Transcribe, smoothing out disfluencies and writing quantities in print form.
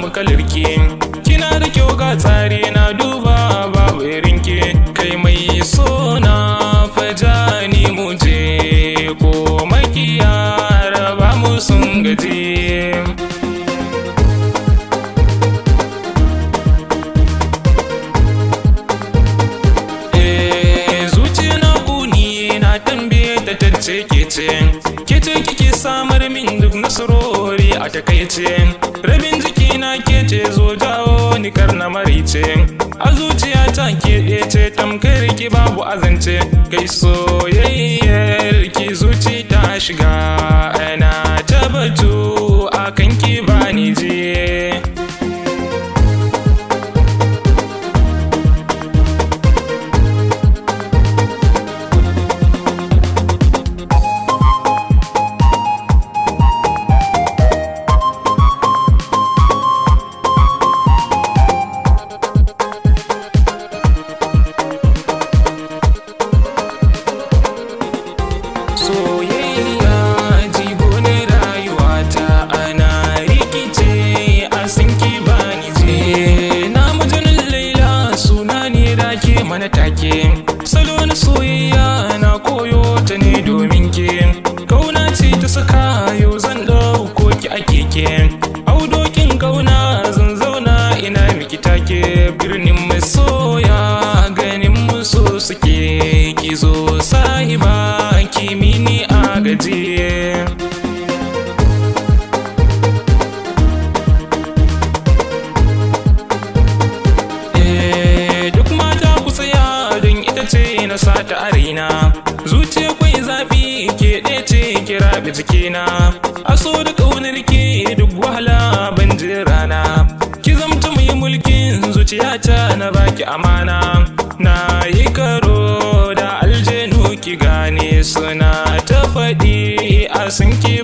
babu kalarki, kina da kyau ga tsari na duba babu irinki. Kai mai sona faja ni muje ko makiya raba mu sun gaji. Zuciya na kuni na tambaye ta tace kece kike samar min duk nasarori a takaice. Rabin jikina kece zo jawo ni kar na marice, a zuciya ta ke ce tamkar ki babu azance. Kai soyayyar ki zuci ta shiga ana ta batu akan ki bani je. Soyayya jigo ne rayuwata, ana rikice a sinki bani je. Na majanin Laila suna ne da ke mana take, salo na soyayya na koyo ta ne domin ke. Kauna ce ta saka yau zan ɗauko ki a keke, audokin kauna zan zauna ina miki take. Birnin masoya ganin muso suke, ki zo sahiba kimini a gajiye. Duk mata ku tsaya don ita ce na sata a raina, zuciya kwai zafi ke ɗece kira bi jikina. Aso da ƙaunar ki duk wahala ban ji rana, ki zamta mai mulkin zuciyata na baki amana. Na yi karo da aljanu ki gane suna ta faɗi a sun ki